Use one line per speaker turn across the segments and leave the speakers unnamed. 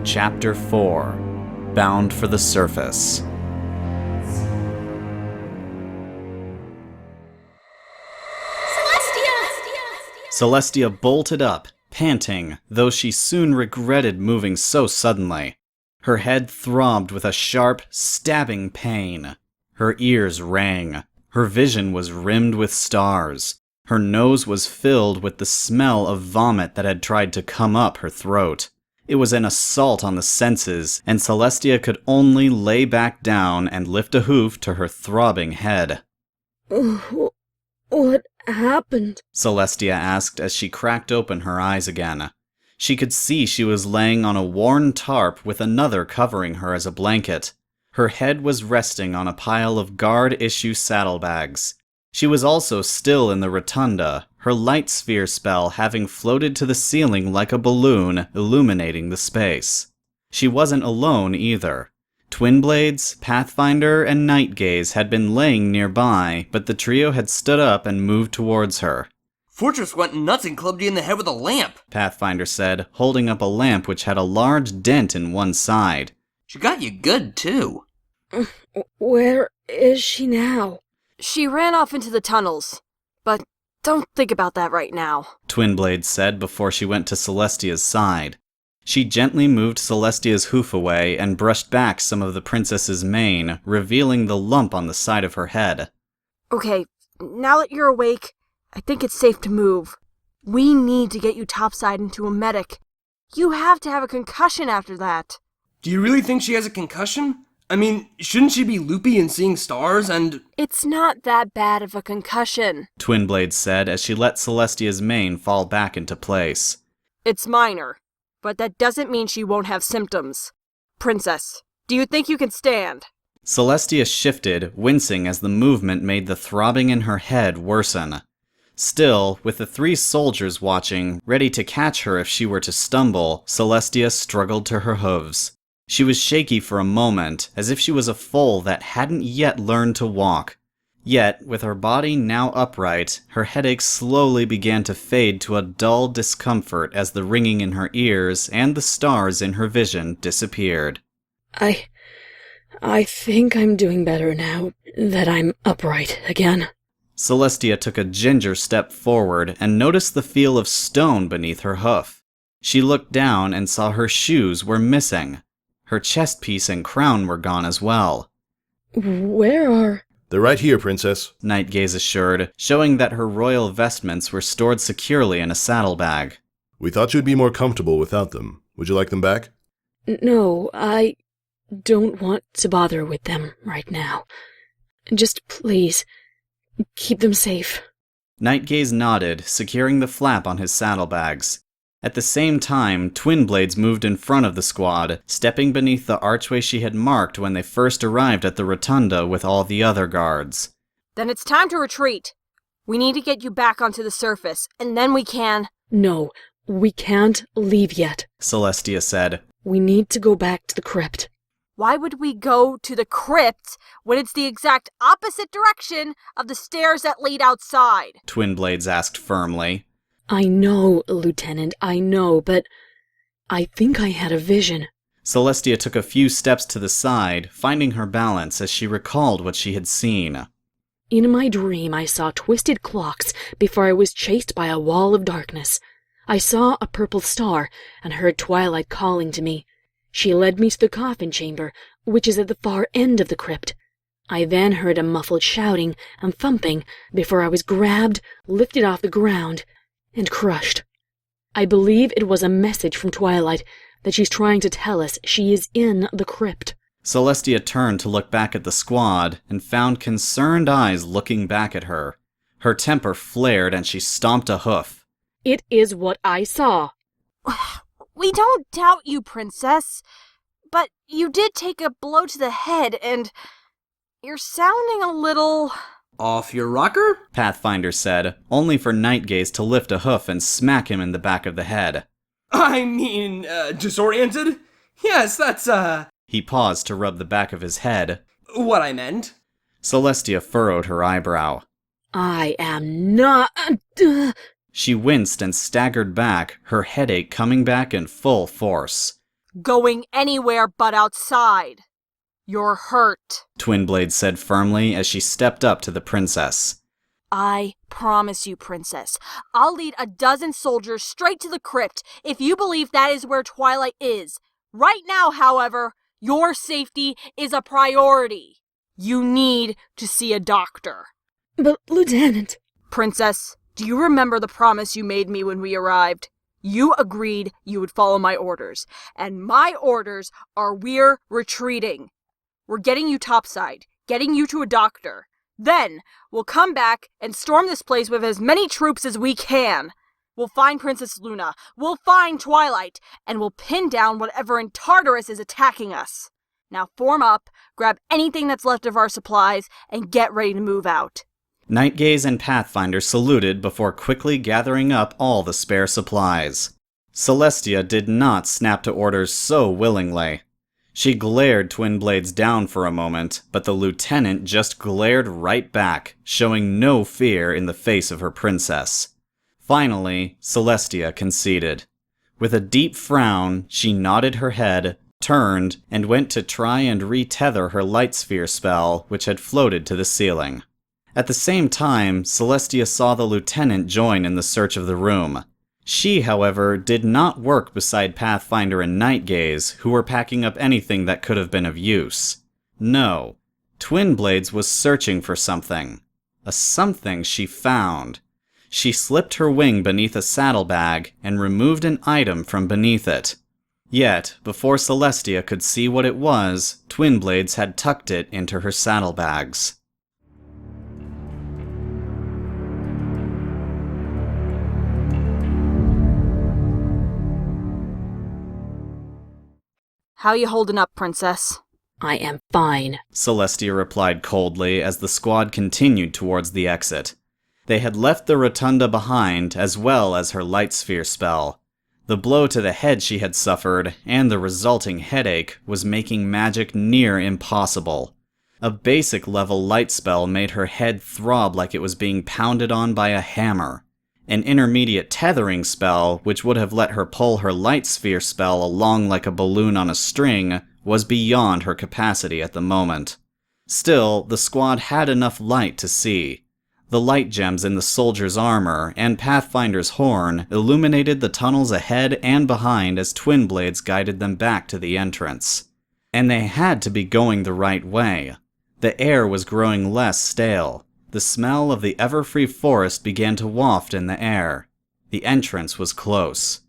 Chapter 4 Bound for the Surface. Celestia bolted up, panting, though she soon regretted moving so suddenly. Her head throbbed with a sharp, stabbing pain. Her ears rang. Her vision was rimmed with stars. Her nose was filled with the smell of vomit that had tried to come up her throat. It was an assault on the senses, and Celestia could only lay back down and lift a hoof to her throbbing head.
What happened?
Celestia asked as she cracked open her eyes again. She could see she was laying on a worn tarp with another covering her as a blanket. Her head was resting on a pile of guard-issue saddlebags. She was also still in the rotunda, her light sphere spell having floated to the ceiling like a balloon, illuminating the space. She wasn't alone either. Twinblades, Pathfinder, and Nightgaze had been laying nearby, but the trio had stood up and moved towards her.
Fortress went nuts and clubbed you in the head with a lamp,
Pathfinder said, holding up a lamp which had a large dent in one side.
She got you good, too.
Where is she now?
She ran off into the tunnels, but don't think about that right now,
Twinblade said before she went to Celestia's side. She gently moved Celestia's hoof away and brushed back some of the princess's mane, revealing the lump on the side of her head.
Okay, now that you're awake, I think it's safe to move. We need to get you topside into a medic. You have to have a concussion after that.
Do you really think she has a concussion? I mean, shouldn't she be loopy and seeing stars and...
It's not that bad of a concussion,
Twinblade said as she let Celestia's mane fall back into place.
It's minor, but that doesn't mean she won't have symptoms. Princess, do you think you can stand?
Celestia shifted, wincing as the movement made the throbbing in her head worsen. Still, with the three soldiers watching, ready to catch her if she were to stumble, Celestia struggled to her hooves. She was shaky for a moment, as if she was a foal that hadn't yet learned to walk. Yet, with her body now upright, her headache slowly began to fade to a dull discomfort as the ringing in her ears and the stars in her vision disappeared.
I think I'm doing better now that I'm upright again.
Celestia took a ginger step forward and noticed the feel of stone beneath her hoof. She looked down and saw her shoes were missing. Her chest piece and crown were gone as well.
Where are...
They're right here, Princess,
Nightgaze assured, showing that her royal vestments were stored securely in a saddlebag.
We thought you'd be more comfortable without them. Would you like them back?
No, I don't want to bother with them right now. Just please, keep them safe.
Nightgaze nodded, securing the flap on his saddlebags. At the same time, Twinblades moved in front of the squad, stepping beneath the archway she had marked when they first arrived at the rotunda with all the other guards.
Then it's time to retreat. We need to get you back onto the surface, and then we can...
No, we can't leave yet,
Celestia said.
We need to go back to the crypt.
Why would we go to the crypt when it's the exact opposite direction of the stairs that lead outside?
Twinblades asked firmly.
I know, Lieutenant, I know, but I think I had a vision.
Celestia took a few steps to the side, finding her balance as she recalled what she had seen.
In my dream, I saw twisted clocks before I was chased by a wall of darkness. I saw a purple star and heard Twilight calling to me. She led me to the coffin chamber, which is at the far end of the crypt. I then heard a muffled shouting and thumping before I was grabbed, lifted off the ground, and crushed. I believe it was a message from Twilight that she's trying to tell us she is in the crypt.
Celestia turned to look back at the squad and found concerned eyes looking back at her. Her temper flared and she stomped a hoof.
It is what I saw.
We don't doubt you, Princess, but you did take a blow to the head and you're sounding a little...
Off your rocker?
Pathfinder said, only for Nightgaze to lift a hoof and smack him in the back of the head.
I mean, disoriented? Yes, that's,
He paused to rub the back of his head.
What I meant.
Celestia furrowed her eyebrow.
I am not...
She winced and staggered back, her headache coming back in full force.
going anywhere but outside. You're hurt.
Twinblade said firmly as she stepped up to the princess.
I promise you, Princess, I'll lead a dozen soldiers straight to the crypt if you believe that is where Twilight is. Right now, however, your safety is a priority. You need to see a doctor.
But, Lieutenant...
Princess, do you remember the promise you made me when we arrived? You agreed you would follow my orders, and my orders are we're retreating. We're getting you topside, getting you to a doctor. Then, we'll come back and storm this place with as many troops as we can. We'll find Princess Luna, we'll find Twilight, and we'll pin down whatever in Tartarus is attacking us. Now form up, grab anything that's left of our supplies, and get ready to move out.
Nightgaze and Pathfinder saluted before quickly gathering up all the spare supplies. Celestia did not snap to orders so willingly. She glared Twinblades down for a moment, but the lieutenant just glared right back, showing no fear in the face of her princess. Finally, Celestia conceded. With a deep frown, she nodded her head, turned, and went to try and retether her light sphere spell, which had floated to the ceiling. At the same time, Celestia saw the lieutenant join in the search of the room. She, however, did not work beside Pathfinder and Nightgaze, who were packing up anything that could have been of use. No, Twinblades was searching for something. A something she found. She slipped her wing beneath a saddlebag and removed an item from beneath it. Yet, before Celestia could see what it was, Twinblades had tucked it into her saddlebags.
How you holding up, Princess?
I am fine.
Celestia replied coldly as the squad continued towards the exit. They had left the rotunda behind, as well as her light sphere spell. The blow to the head she had suffered, and the resulting headache, was making magic near impossible. A basic level light spell made her head throb like it was being pounded on by a hammer. An intermediate tethering spell, which would have let her pull her light sphere spell along like a balloon on a string, was beyond her capacity at the moment. Still, the squad had enough light to see. The light gems in the soldier's armor and Pathfinder's horn illuminated the tunnels ahead and behind as Twinblades guided them back to the entrance. And they had to be going the right way. The air was growing less stale. The smell of the Everfree Forest began to waft in the air. The entrance was close.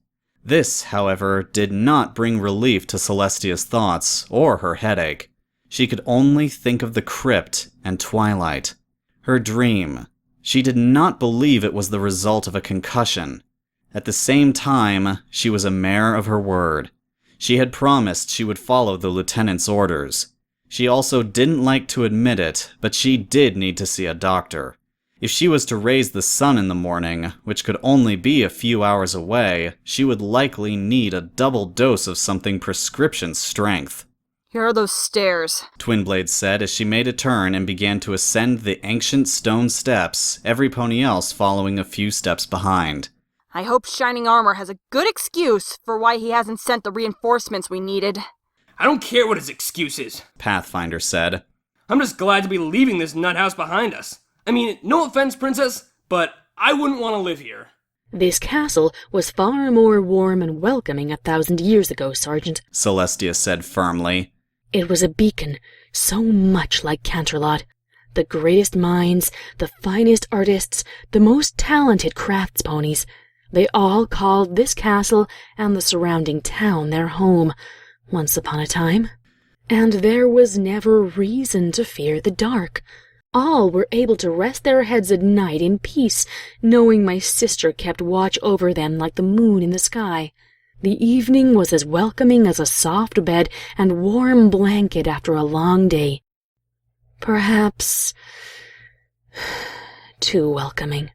This, however, did not bring relief to Celestia's thoughts or her headache. She could only think of the crypt and Twilight. Her dream. She did not believe it was the result of a concussion. At the same time, she was a mare of her word. She had promised she would follow the lieutenant's orders. She also didn't like to admit it, but she did need to see a doctor. If she was to raise the sun in the morning, which could only be a few hours away, she would likely need a double dose of something prescription strength.
Here are those stairs,
Twinblade said as she made a turn and began to ascend the ancient stone steps, every pony else following a few steps behind.
I hope Shining Armor has a good excuse for why he hasn't sent the reinforcements we needed.
I don't care what his excuse is,
Pathfinder said.
I'm just glad to be leaving this nut house behind us. I mean, no offense, Princess, but I wouldn't want to live here.
This castle was far more warm and welcoming 1,000 years ago, Sergeant,
Celestia said firmly.
It was a beacon, so much like Canterlot. The greatest minds, the finest artists, the most talented crafts ponies. They all called this castle and the surrounding town their home, once upon a time. And there was never reason to fear the dark. All were able to rest their heads at night in peace, knowing my sister kept watch over them like the moon in the sky. The evening was as welcoming as a soft bed and warm blanket after a long day. Perhaps too welcoming.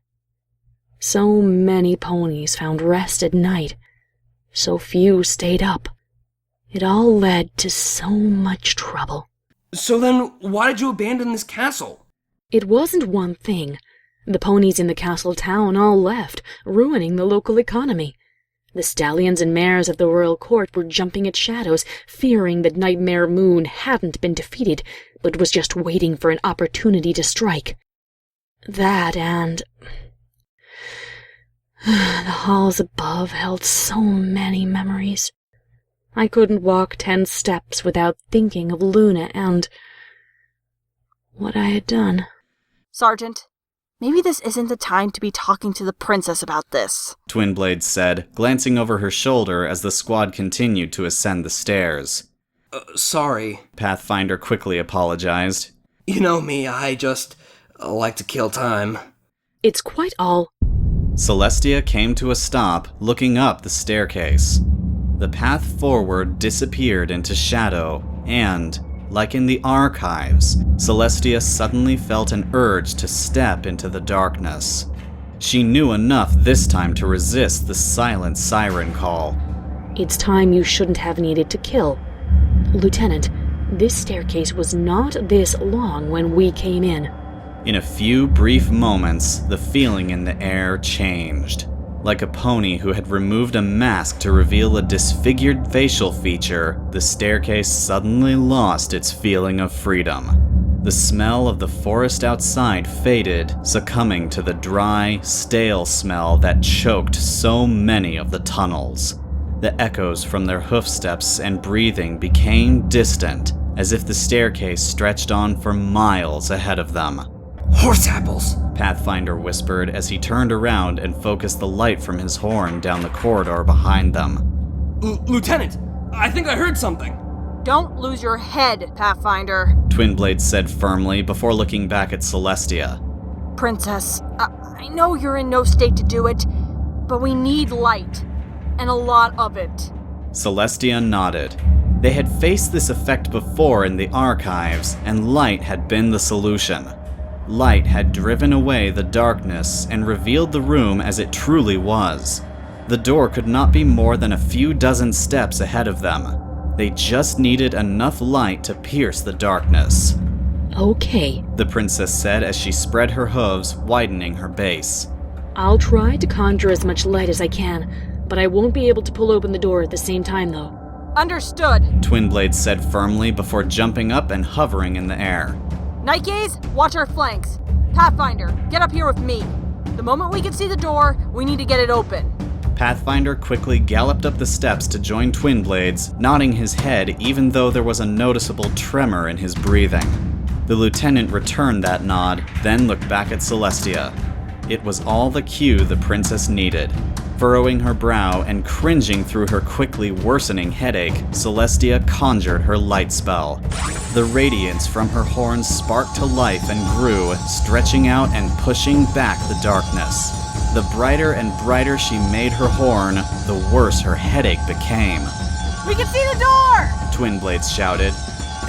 So many ponies found rest at night. So few stayed up. It all led to so much trouble.
So then, why did you abandon this castle?
It wasn't one thing. The ponies in the castle town all left, ruining the local economy. The stallions and mares of the royal court were jumping at shadows, fearing that Nightmare Moon hadn't been defeated, but was just waiting for an opportunity to strike. That and... the halls above held so many memories. I couldn't walk 10 steps without thinking of Luna and... what I had done.
Sergeant, maybe this isn't the time to be talking to the princess about this,
Twinblade said, glancing over her shoulder as the squad continued to ascend the stairs.
Sorry.
Pathfinder quickly apologized.
You know me, I just like to kill time.
It's quite all...
Celestia came to a stop, looking up the staircase. The path forward disappeared into shadow, and, like in the archives, Celestia suddenly felt an urge to step into the darkness. She knew enough this time to resist the silent siren call.
It's time you shouldn't have needed to kill. Lieutenant, this staircase was not this long when we came in.
In a few brief moments, the feeling in the air changed. Like a pony who had removed a mask to reveal a disfigured facial feature, the staircase suddenly lost its feeling of freedom. The smell of the forest outside faded, succumbing to the dry, stale smell that choked so many of the tunnels. The echoes from their hoofsteps and breathing became distant, as if the staircase stretched on for miles ahead of them.
Horse apples!
Pathfinder whispered as he turned around and focused the light from his horn down the corridor behind them.
Lieutenant, I think I heard something.
Don't lose your head, Pathfinder,
Twinblade said firmly before looking back at Celestia.
Princess, I know you're in no state to do it, but we need light, and a lot of it.
Celestia nodded. They had faced this effect before in the archives, and light had been the solution. Light had driven away the darkness and revealed the room as it truly was. The door could not be more than a few dozen steps ahead of them. They just needed enough light to pierce the darkness.
Okay,
The princess said as she spread her hooves, widening her base.
I'll try to conjure as much light as I can, but I won't be able to pull open the door at the same time, though.
Understood.
Twinblade said firmly before jumping up and hovering in the air.
Nightgaze, watch our flanks. Pathfinder, get up here with me. The moment we can see the door, we need to get it open.
Pathfinder quickly galloped up the steps to join Twinblade's, nodding his head even though there was a noticeable tremor in his breathing. The lieutenant returned that nod, then looked back at Celestia. It was all the cue the princess needed. Furrowing her brow and cringing through her quickly worsening headache, Celestia conjured her light spell. The radiance from her horns sparked to life and grew, stretching out and pushing back the darkness. The brighter and brighter she made her horn, the worse her headache became.
We can see the door!
Twinblades shouted.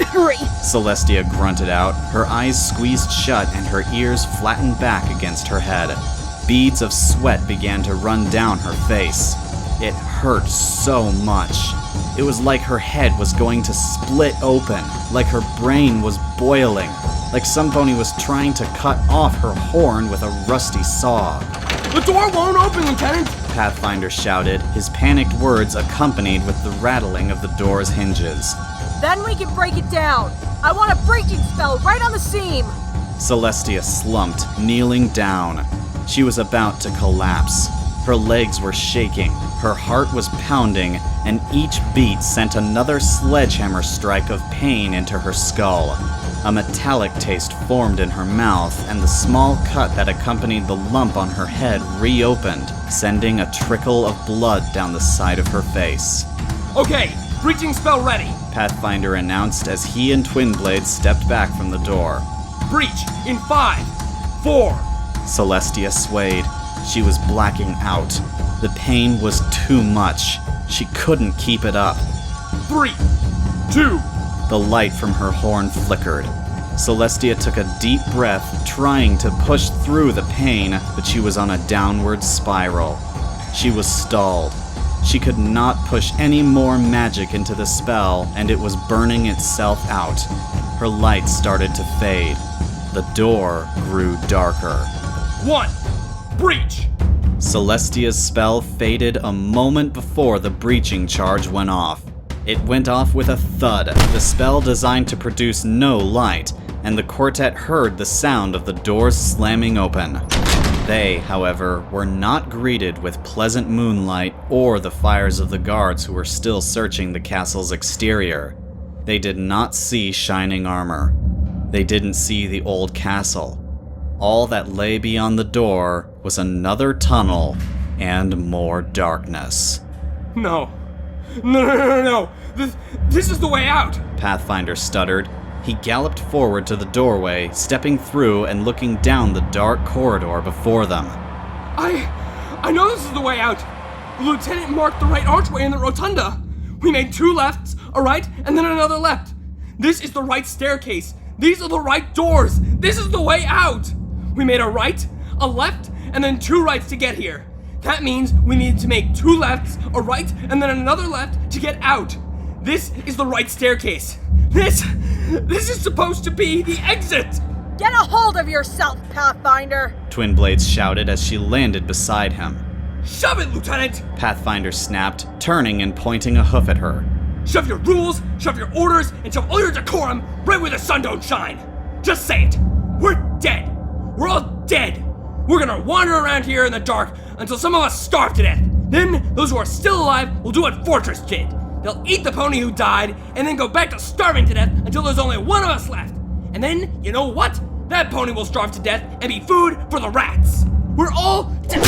Hurry!
Celestia grunted out, her eyes squeezed shut and her ears flattened back against her head. Beads of sweat began to run down her face. It hurt so much. It was like her head was going to split open, like her brain was boiling, like some pony was trying to cut off her horn with a rusty saw.
The door won't open, Lieutenant!
Pathfinder shouted, his panicked words accompanied with the rattling of the door's hinges.
Then we can break it down. I want a breaking spell right on the seam.
Celestia slumped, kneeling down. She was about to collapse. Her legs were shaking, her heart was pounding, and each beat sent another sledgehammer strike of pain into her skull. A metallic taste formed in her mouth, and the small cut that accompanied the lump on her head reopened, sending a trickle of blood down the side of her face.
Okay, breaching spell ready.
Pathfinder announced as he and Twinblade stepped back from the door.
Breach in 5, 4.
Celestia swayed. She was blacking out. The pain was too much. She couldn't keep it up.
3, 2.
The light from her horn flickered. Celestia took a deep breath, trying to push through the pain, but she was on a downward spiral. She was stalled. She could not push any more magic into the spell, and it was burning itself out. Her light started to fade. The door grew darker.
1. Breach!
Celestia's spell faded a moment before the breaching charge went off. It went off with a thud, the spell designed to produce no light, and the quartet heard the sound of the doors slamming open. They, however, were not greeted with pleasant moonlight or the fires of the guards who were still searching the castle's exterior. They did not see shining armor. They didn't see the old castle. All that lay beyond the door was another tunnel and more darkness.
No. No. This is the way out.
Pathfinder stuttered. He galloped forward to the doorway, stepping through and looking down the dark corridor before them.
I know this is the way out. The lieutenant marked the right archway in the rotunda. We made 2 lefts, a right, and then another left. This is the right staircase. These are the right doors. This is the way out. We made a right, a left, and then 2 rights to get here. That means we need to make 2 lefts, a right, and then another left to get out. This is the right staircase. This is supposed to be the exit.
Get a hold of yourself, Pathfinder!
Twin Blades shouted as she landed beside him.
Shove it, Lieutenant!
Pathfinder snapped, turning and pointing a hoof at her.
Shove your rules, shove your orders, and shove all your decorum right where the sun don't shine. Just say it. We're dead. We're all dead. We're gonna wander around here in the dark until some of us starve to death. Then, those who are still alive will do what Fortress did. They'll eat the pony who died, and then go back to starving to death until there's only one of us left. And then, you know what? That pony will starve to death and be food for the rats. We're all dead.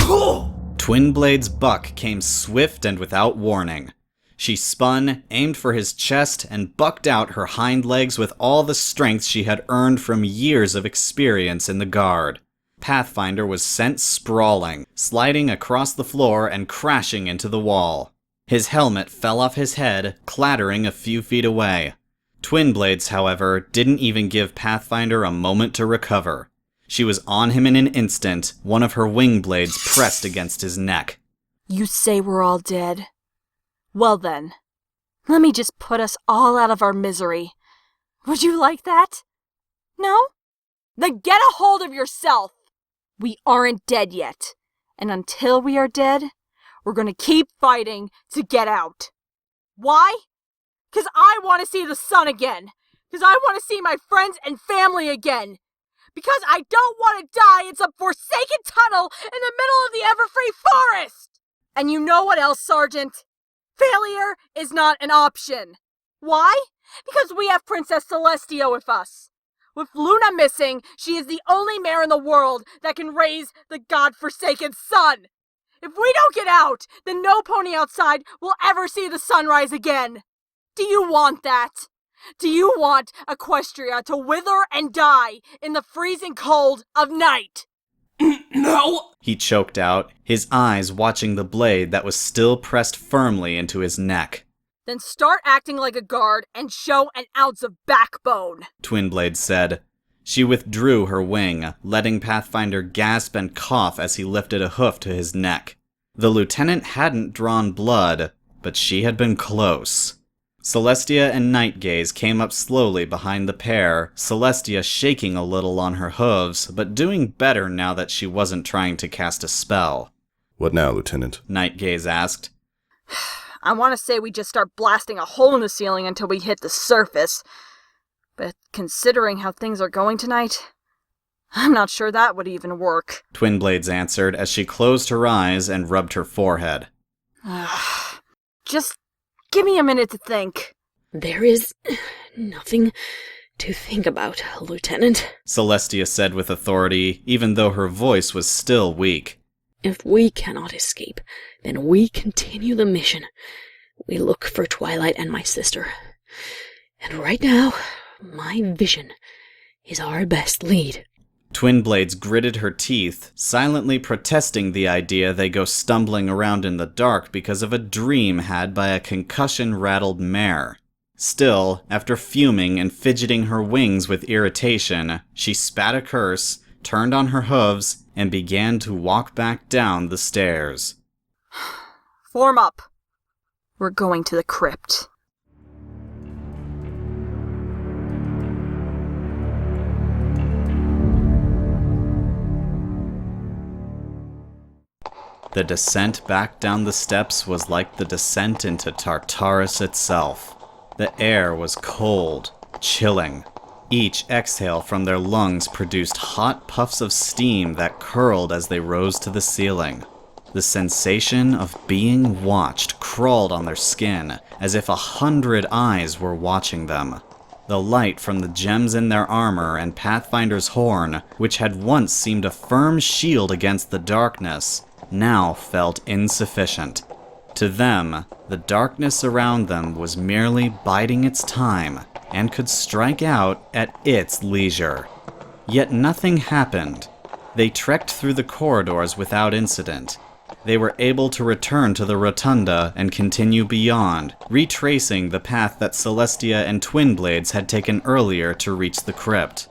Twin Blade's buck came swift and without warning. She spun, aimed for his chest, and bucked out her hind legs with all the strength she had earned from years of experience in the guard. Pathfinder was sent sprawling, sliding across the floor and crashing into the wall. His helmet fell off his head, clattering a few feet away. Twin Blades, however, didn't even give Pathfinder a moment to recover. She was on him in an instant, one of her wing blades pressed against his neck.
You say we're all dead? Well then, let me just put us all out of our misery. Would you like that? No? Then get a hold of yourself! We aren't dead yet, and until we are dead, we're gonna keep fighting to get out. Why? 'Cause I want to see the sun again. 'Cause I want to see my friends and family again. Because I don't want to die in some forsaken tunnel in the middle of the Everfree Forest! And you know what else, Sergeant? Failure is not an option. Why? Because we have Princess Celestia with us. With Luna missing, she is the only mare in the world that can raise the god-forsaken sun. If we don't get out, then no pony outside will ever see the sunrise again. Do you want that? Do you want Equestria to wither and die in the freezing cold of night?
No!
He choked out, his eyes watching the blade that was still pressed firmly into his neck.
Then start acting like a guard and show an ounce of backbone,
Twin Blade said. She withdrew her wing, letting Pathfinder gasp and cough as he lifted a hoof to his neck. The lieutenant hadn't drawn blood, but she had been close. Celestia and Nightgaze came up slowly behind the pair, Celestia shaking a little on her hooves, but doing better now that she wasn't trying to cast a spell.
What now, Lieutenant?
Nightgaze asked.
I want to say we just start blasting a hole in the ceiling until we hit the surface. But considering how things are going tonight, I'm not sure that would even work.
Twin Blades answered as she closed her eyes and rubbed her forehead.
Just give me a minute to think.
There is nothing to think about, Lieutenant,
Celestia said with authority, even though her voice was still weak.
If we cannot escape, then we continue the mission. We look for Twilight and my sister. And right now, my vision is our best lead.
Twin Blades gritted her teeth, silently protesting the idea they go stumbling around in the dark because of a dream had by a concussion-rattled mare. Still, after fuming and fidgeting her wings with irritation, she spat a curse, turned on her hooves, and began to walk back down the stairs.
Form up. We're going to the crypt.
The descent back down the steps was like the descent into Tartarus itself. The air was cold, chilling. Each exhale from their lungs produced hot puffs of steam that curled as they rose to the ceiling. The sensation of being watched crawled on their skin, as if 100 eyes were watching them. The light from the gems in their armor and Pathfinder's horn, which had once seemed a firm shield against the darkness, now felt insufficient. To them, the darkness around them was merely biding its time, and could strike out at its leisure. Yet nothing happened. They trekked through the corridors without incident. They were able to return to the rotunda and continue beyond, retracing the path that Celestia and Twinblades had taken earlier to reach the crypt.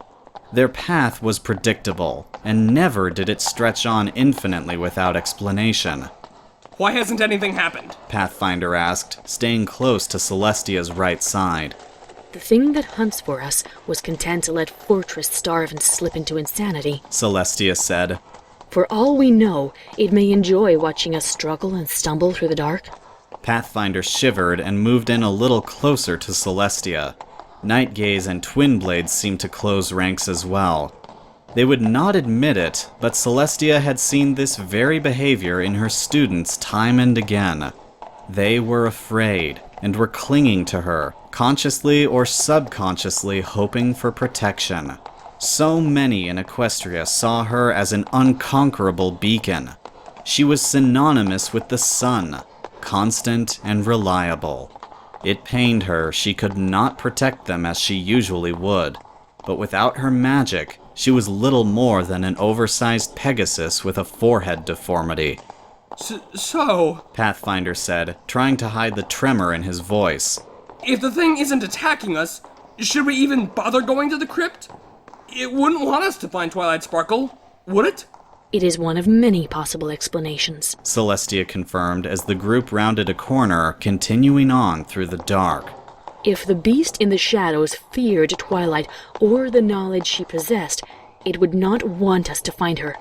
Their path was predictable, and never did it stretch on infinitely without explanation.
Why hasn't anything happened?
Pathfinder asked, staying close to Celestia's right side.
The thing that hunts for us was content to let Fortress starve and slip into insanity,
Celestia said.
For all we know, it may enjoy watching us struggle and stumble through the dark.
Pathfinder shivered and moved in a little closer to Celestia. Nightgaze and Twinblades seemed to close ranks as well. They would not admit it, but Celestia had seen this very behavior in her students time and again. They were afraid, and were clinging to her, consciously or subconsciously hoping for protection. So many in Equestria saw her as an unconquerable beacon. She was synonymous with the sun, constant and reliable. It pained her she could not protect them as she usually would, but without her magic, she was little more than an oversized Pegasus with a forehead deformity.
So,
Pathfinder said, trying to hide the tremor in his voice.
If the thing isn't attacking us, should we even bother going to the crypt? It wouldn't want us to find Twilight Sparkle, would it?
It is one of many possible explanations,
Celestia confirmed as the group rounded a corner, continuing on through the dark.
If the beast in the shadows feared Twilight or the knowledge she possessed, it would not want us to find her.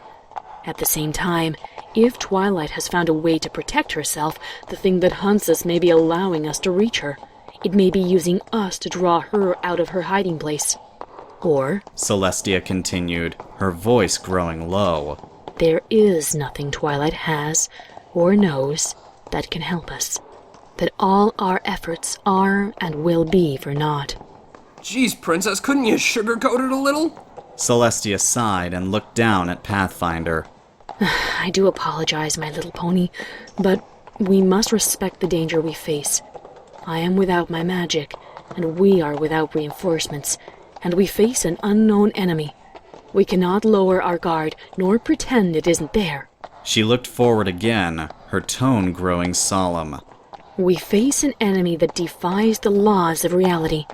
At the same time, if Twilight has found a way to protect herself, the thing that hunts us may be allowing us to reach her. It may be using us to draw her out of her hiding place. Or,
Celestia continued, her voice growing low,
there is nothing Twilight has or knows that can help us. That all our efforts are and will be for naught.
Jeez, Princess, couldn't you sugarcoat it a little?
Celestia sighed and looked down at Pathfinder.
I do apologize, my little pony, but we must respect the danger we face. I am without my magic, and we are without reinforcements, and we face an unknown enemy. We cannot lower our guard, nor pretend it isn't there.
She looked forward again, her tone growing solemn.
We face an enemy that defies the laws of reality,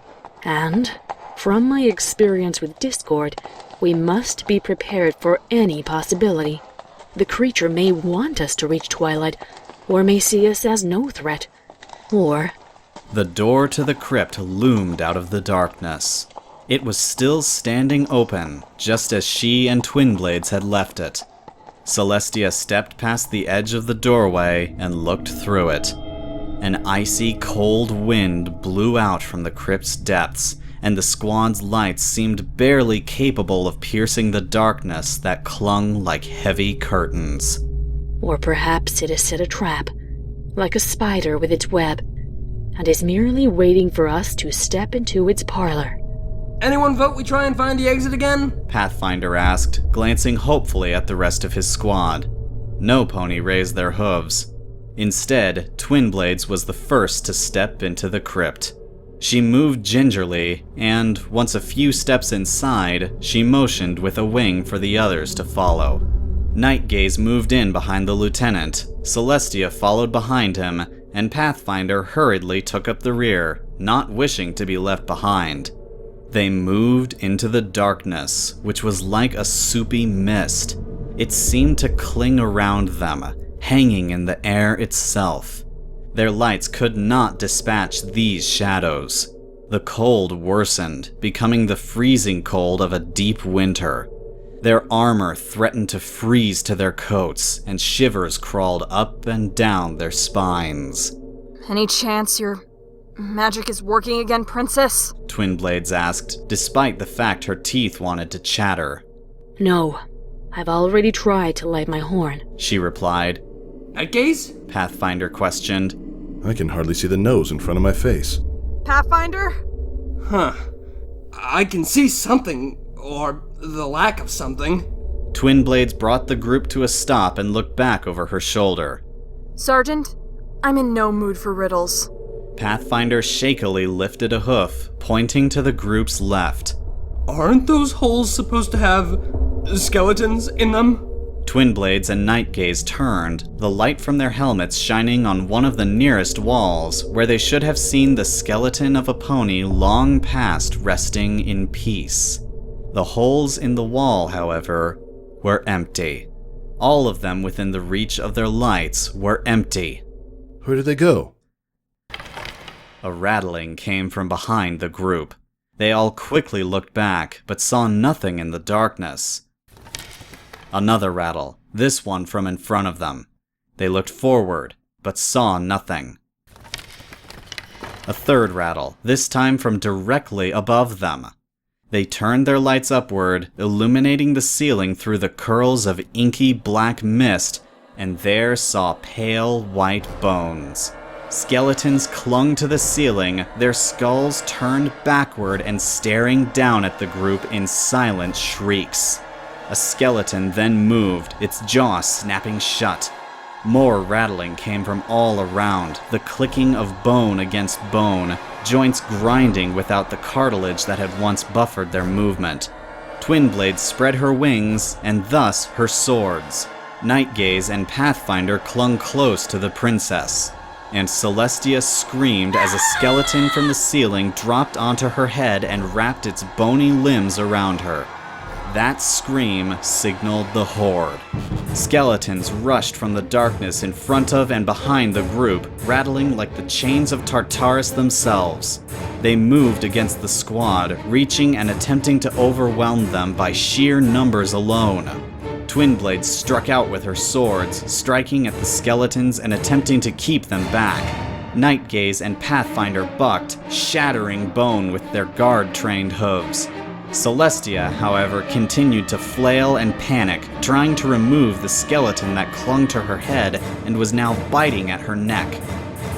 and, from my experience with Discord, we must be prepared for any possibility. The creature may want us to reach Twilight, or may see us as no threat, or...
The door to the crypt loomed out of the darkness. It was still standing open, just as she and Twinblades had left it. Celestia stepped past the edge of the doorway and looked through it. An icy cold wind blew out from the crypt's depths, and the squad's lights seemed barely capable of piercing the darkness that clung like heavy curtains.
Or perhaps it has set a trap, like a spider with its web, and is merely waiting for us to step into its parlor.
Anyone vote we try and find the exit again?
Pathfinder asked, glancing hopefully at the rest of his squad. No pony raised their hooves. Instead, Twinblades was the first to step into the crypt. She moved gingerly, and, once a few steps inside, she motioned with a wing for the others to follow. Nightgaze moved in behind the lieutenant, Celestia followed behind him, and Pathfinder hurriedly took up the rear, not wishing to be left behind. They moved into the darkness, which was like a soupy mist. It seemed to cling around them, hanging in the air itself. Their lights could not dispatch these shadows. The cold worsened, becoming the freezing cold of a deep winter. Their armor threatened to freeze to their coats, and shivers crawled up and down their spines.
Any chance your magic is working again, Princess?
Twin Blades asked, despite the fact her teeth wanted to chatter.
No, I've already tried to light my horn,
She replied.
Nightgaze?
Pathfinder questioned.
I can hardly see the nose in front of my face.
Pathfinder?
Huh. I can see something, or the lack of something.
Twin Blades brought the group to a stop and looked back over her shoulder.
Sergeant, I'm in no mood for riddles.
Pathfinder shakily lifted a hoof, pointing to the group's left.
Aren't those holes supposed to have skeletons in them?
Twin Blades and Nightgaze turned, the light from their helmets shining on one of the nearest walls, where they should have seen the skeleton of a pony long past resting in peace. The holes in the wall, however, were empty. All of them within the reach of their lights were empty.
Where did they go?
A rattling came from behind the group. They all quickly looked back, but saw nothing in the darkness. Another rattle, this one from in front of them. They looked forward, but saw nothing. A third rattle, this time from directly above them. They turned their lights upward, illuminating the ceiling through the curls of inky black mist, and there saw pale white bones. Skeletons clung to the ceiling, their skulls turned backward and staring down at the group in silent shrieks. A skeleton then moved, its jaw snapping shut. More rattling came from all around, the clicking of bone against bone, joints grinding without the cartilage that had once buffered their movement. Twin Blades spread her wings, and thus her swords. Nightgaze and Pathfinder clung close to the princess, and Celestia screamed as a skeleton from the ceiling dropped onto her head and wrapped its bony limbs around her. That scream signaled the horde. Skeletons rushed from the darkness in front of and behind the group, rattling like the chains of Tartarus themselves. They moved against the squad, reaching and attempting to overwhelm them by sheer numbers alone. Twin Blades struck out with her swords, striking at the skeletons and attempting to keep them back. Nightgaze and Pathfinder bucked, shattering bone with their guard-trained hooves. Celestia, however, continued to flail and panic, trying to remove the skeleton that clung to her head and was now biting at her neck.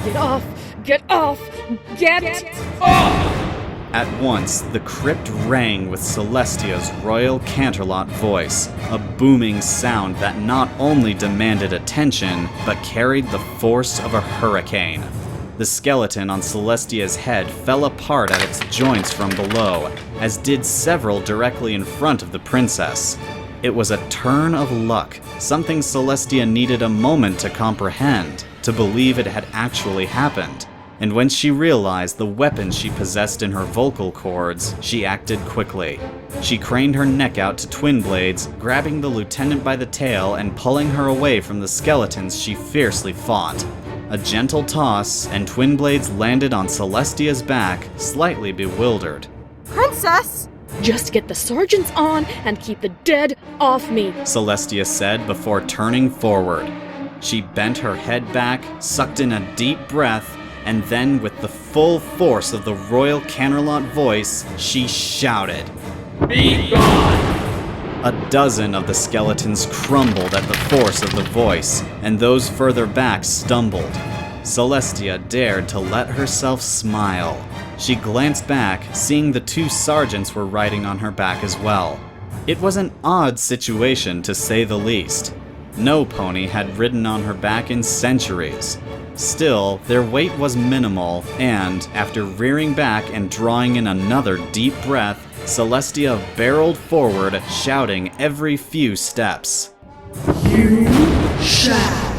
Get off! Get off! Get off!
At once, the crypt rang with Celestia's royal Canterlot voice, a booming sound that not only demanded attention, but carried the force of a hurricane. The skeleton on Celestia's head fell apart at its joints from below, as did several directly in front of the princess. It was a turn of luck, something Celestia needed a moment to comprehend, to believe it had actually happened. And when she realized the weapon she possessed in her vocal cords, she acted quickly. She craned her neck out to Twin Blades, grabbing the lieutenant by the tail and pulling her away from the skeletons she fiercely fought. A gentle toss, and Twin Blades landed on Celestia's back, slightly bewildered.
Princess!
Just get the sergeants on and keep the dead off me,
Celestia said before turning forward. She bent her head back, sucked in a deep breath, and then with the full force of the royal Canterlot voice, she shouted, "Be gone!" A dozen of the skeletons crumbled at the force of the voice, and those further back stumbled. Celestia dared to let herself smile. She glanced back, seeing the two sergeants were riding on her back as well. It was an odd situation, to say the least. No pony had ridden on her back in centuries. Still, their weight was minimal, and, after rearing back and drawing in another deep breath, Celestia barreled forward, shouting every few steps.
You shall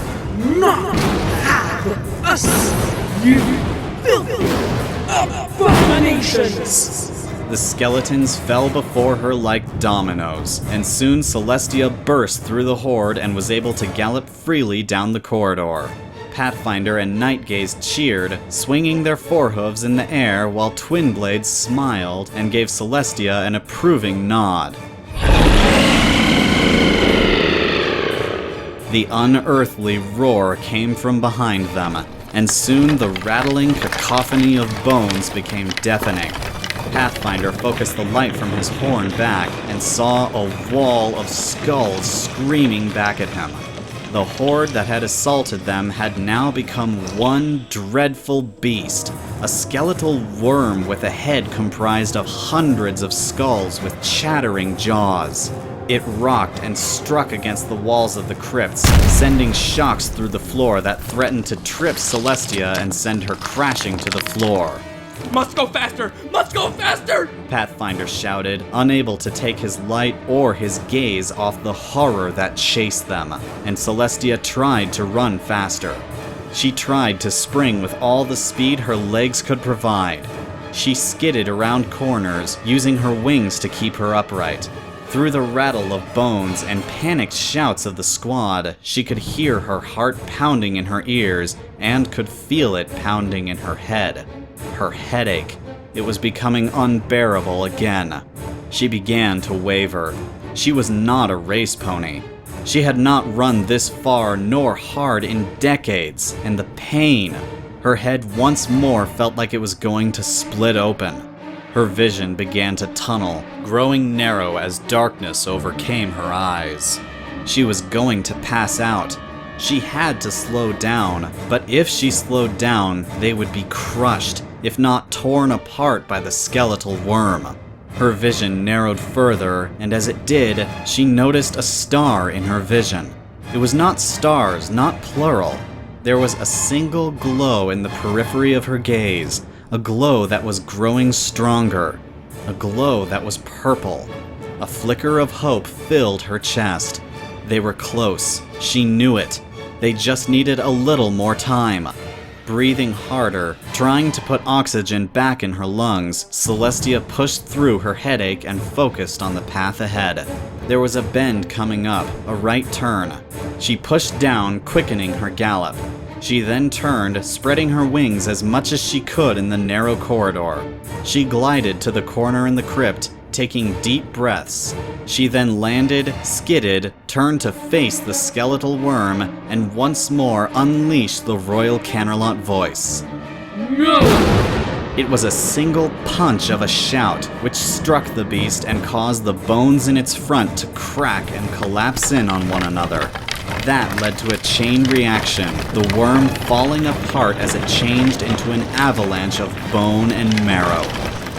not have us, you filthy abominations!
The skeletons fell before her like dominoes, and soon Celestia burst through the horde and was able to gallop freely down the corridor. Pathfinder and Nightgaze cheered, swinging their forehooves in the air while Twin Blades smiled and gave Celestia an approving nod. The unearthly roar came from behind them, and soon the rattling cacophony of bones became deafening. Pathfinder focused the light from his horn back and saw a wall of skulls screaming back at him. The horde that had assaulted them had now become one dreadful beast, a skeletal worm with a head comprised of hundreds of skulls with chattering jaws. It rocked and struck against the walls of the crypts, sending shocks through the floor that threatened to trip Celestia and send her crashing to the floor.
Must go faster! Must go faster!
Pathfinder shouted, unable to take his light or his gaze off the horror that chased them, and Celestia tried to run faster. She tried to spring with all the speed her legs could provide. She skidded around corners, using her wings to keep her upright. Through the rattle of bones and panicked shouts of the squad, she could hear her heart pounding in her ears and could feel it pounding in her head. Her headache. It was becoming unbearable again. She began to waver. She was not a race pony. She had not run this far nor hard in decades, and the pain. Her head once more felt like it was going to split open. Her vision began to tunnel, growing narrow as darkness overcame her eyes. She was going to pass out. She had to slow down, but if she slowed down, they would be crushed, if not torn apart by the skeletal worm. Her vision narrowed further, and as it did, she noticed a star in her vision. It was not stars, not plural. There was a single glow in the periphery of her gaze, a glow that was growing stronger, a glow that was purple. A flicker of hope filled her chest. They were close. She knew it. They just needed a little more time. Breathing harder, trying to put oxygen back in her lungs, Celestia pushed through her headache and focused on the path ahead. There was a bend coming up, a right turn. She pushed down, quickening her gallop. She then turned, spreading her wings as much as she could in the narrow corridor. She glided to the corner in the crypt, taking deep breaths. She then landed, skidded, turned to face the skeletal worm, and once more unleashed the Royal Canterlot voice.
No!
It was a single punch of a shout, which struck the beast and caused the bones in its front to crack and collapse in on one another. That led to a chain reaction, the worm falling apart as it changed into an avalanche of bone and marrow.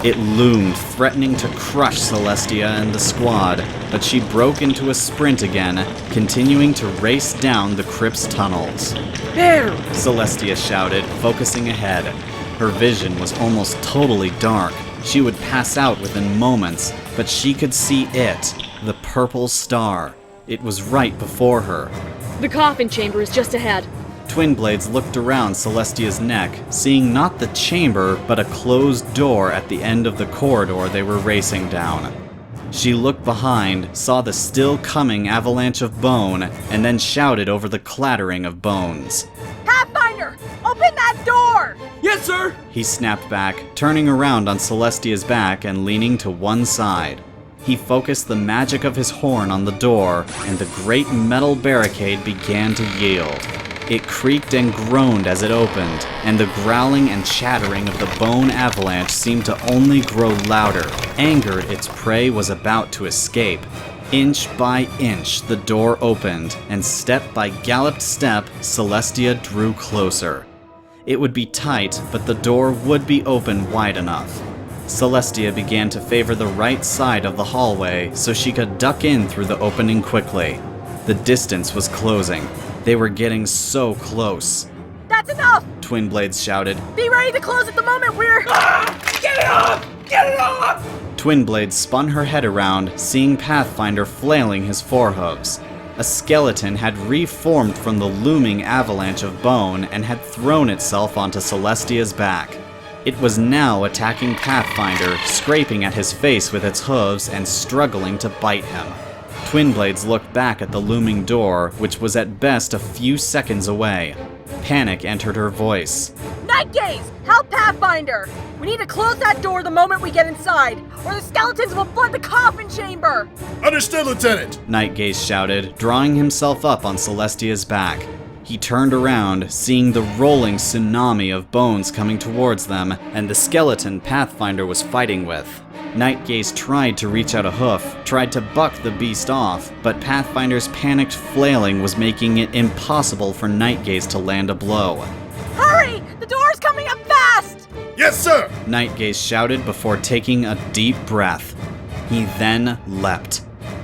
It loomed, threatening to crush Celestia and the squad, but she broke into a sprint again, continuing to race down the crypt's tunnels.
There!
Celestia shouted, focusing ahead. Her vision was almost totally dark. She would pass out within moments, but she could see it, the purple star. It was right before her.
The coffin chamber is just ahead.
Twin Blades looked around Celestia's neck, seeing not the chamber, but a closed door at the end of the corridor they were racing down. She looked behind, saw the still coming avalanche of bone, and then shouted over the clattering of bones.
Pathfinder, open that door!
Yes, sir!
He snapped back, turning around on Celestia's back and leaning to one side. He focused the magic of his horn on the door, and the great metal barricade began to yield. It creaked and groaned as it opened, and the growling and chattering of the bone avalanche seemed to only grow louder. Angered, its prey was about to escape. Inch by inch, the door opened, and step by galloped step, Celestia drew closer. It would be tight, but the door would be open wide enough. Celestia began to favor the right side of the hallway so she could duck in through the opening quickly. The distance was closing. They were getting so close.
That's enough!
Twin Blades shouted.
Be ready to close at the moment we're...
Get it off! Get it off!
Twin Blades spun her head around, seeing Pathfinder flailing his forehooves. A skeleton had reformed from the looming avalanche of bone and had thrown itself onto Celestia's back. It was now attacking Pathfinder, scraping at his face with its hooves and struggling to bite him. Twin Blades looked back at the looming door, which was at best a few seconds away. Panic entered her voice.
No! Night Gaze! Help Pathfinder! We need to close that door the moment we get inside, or the skeletons will flood the coffin chamber!
Understood, Lieutenant!
Nightgaze shouted, drawing himself up on Celestia's back. He turned around, seeing the rolling tsunami of bones coming towards them, and the skeleton Pathfinder was fighting with. Nightgaze tried to reach out a hoof, tried to buck the beast off, but Pathfinder's panicked flailing was making it impossible for Nightgaze to land a blow.
Hurry! The door's coming up fast!
Yes, sir!
Nightgaze shouted before taking a deep breath. He then leapt.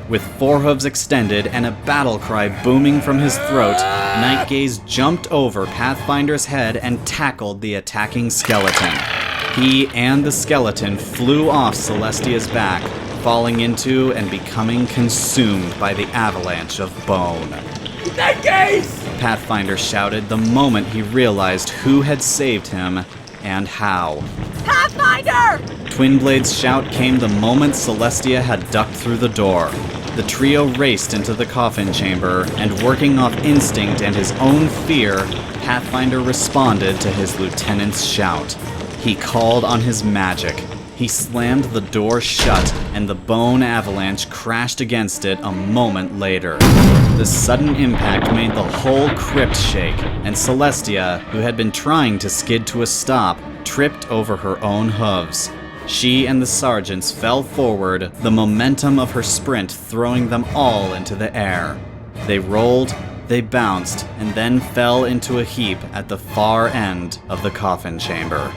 With forehooves extended and a battle cry booming from his throat, Nightgaze jumped over Pathfinder's head and tackled the attacking skeleton. He and the skeleton flew off Celestia's back, falling into and becoming consumed by the avalanche of bone.
Nightgaze!
Pathfinder shouted the moment he realized who had saved him and how.
Pathfinder!
Twinblade's shout came the moment Celestia had ducked through the door. The trio raced into the coffin chamber, and working off instinct and his own fear, Pathfinder responded to his lieutenant's shout. He called on his magic. He slammed the door shut, and the bone avalanche crashed against it a moment later. The sudden impact made the whole crypt shake, and Celestia, who had been trying to skid to a stop, tripped over her own hooves. She and the sergeants fell forward, the momentum of her sprint throwing them all into the air. They rolled, they bounced, and then fell into a heap at the far end of the coffin chamber.